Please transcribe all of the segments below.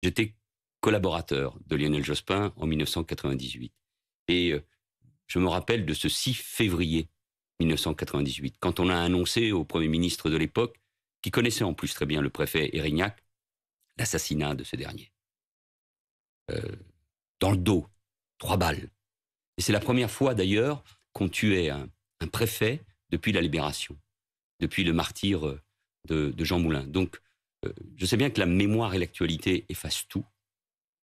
J'étais collaborateur de Lionel Jospin en 1998. Et je me rappelle de ce 6 février 1998, quand on a annoncé au Premier ministre de l'époque, qui connaissait en plus très bien le préfet Erignac, l'assassinat de ce dernier. Dans le dos, 3 balles. Et c'est la première fois d'ailleurs qu'on tuait un préfet depuis la Libération, depuis le martyre de Jean Moulin. Donc, je sais bien que la mémoire et l'actualité effacent tout,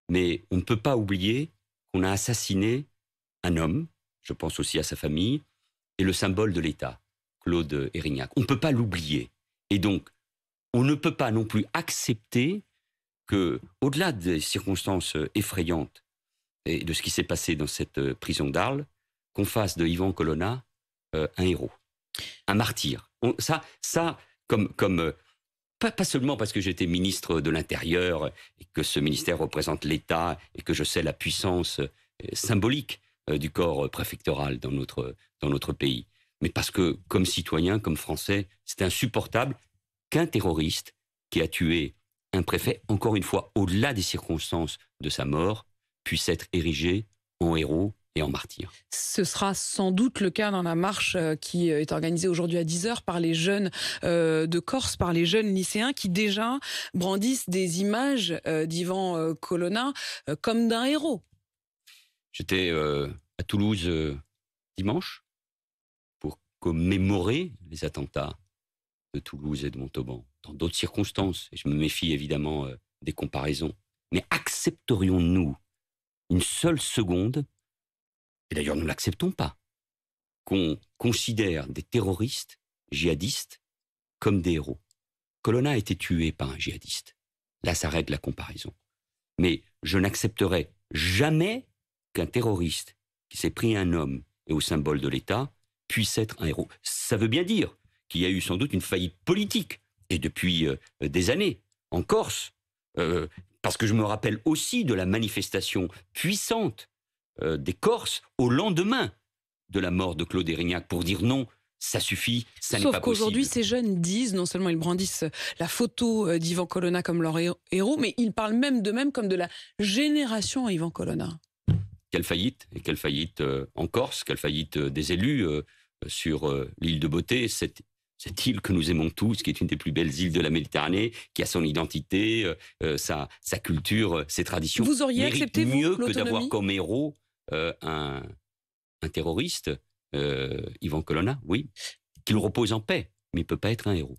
mais on ne peut pas oublier qu'on a assassiné un homme, je pense aussi à sa famille, et le symbole de l'État, Claude Érignac. On ne peut pas l'oublier. Et donc, on ne peut pas non plus accepter que, au-delà des circonstances effrayantes et de ce qui s'est passé dans cette prison d'Arles, qu'on fasse de Yvan Colonna un héros, un martyr. Pas seulement parce que j'étais ministre de l'Intérieur et que ce ministère représente l'État et que je sais la puissance symbolique du corps préfectoral dans notre pays, mais parce que, comme citoyen, comme Français, c'est insupportable qu'un terroriste qui a tué un préfet, encore une fois, au-delà des circonstances de sa mort, puisse être érigé en héros et en martyr. Ce sera sans doute le cas dans la marche qui est organisée aujourd'hui à 10h par les jeunes de Corse, par les jeunes lycéens qui déjà brandissent des images d'Yvan Colonna comme d'un héros. J'étais à Toulouse dimanche pour commémorer les attentats de Toulouse et de Montauban, dans d'autres circonstances, et je me méfie évidemment des comparaisons. Mais accepterions-nous une seule seconde, et d'ailleurs nous ne l'acceptons pas, qu'on considère des terroristes djihadistes comme des héros? Colonna a été tué par un djihadiste. Là s'arrête la comparaison. Mais je n'accepterai jamais qu'un terroriste qui s'est pris un homme et au symbole de l'État puisse être un héros. Ça veut bien dire qu'il y a eu sans doute une faillite politique, et depuis des années, en Corse, parce que je me rappelle aussi de la manifestation puissante des Corses au lendemain de la mort de Claude Érignac pour dire non, ça suffit, ça n'est pas possible. Sauf qu'aujourd'hui, ces jeunes disent, non seulement ils brandissent la photo d'Yvan Colonna comme leur héros, mais ils parlent même d'eux-mêmes comme de la génération Yvan Colonna. Quelle faillite, et quelle faillite en Corse, quelle faillite des élus sur l'île de Beauté, cette île que nous aimons tous, qui est une des plus belles îles de la Méditerranée, qui a son identité, sa culture, ses traditions. Vous auriez accepté, vous, mieux l'autonomie que d'avoir comme héros un terroriste, Yvan Colonna, oui, qu'il repose en paix, mais il ne peut pas être un héros.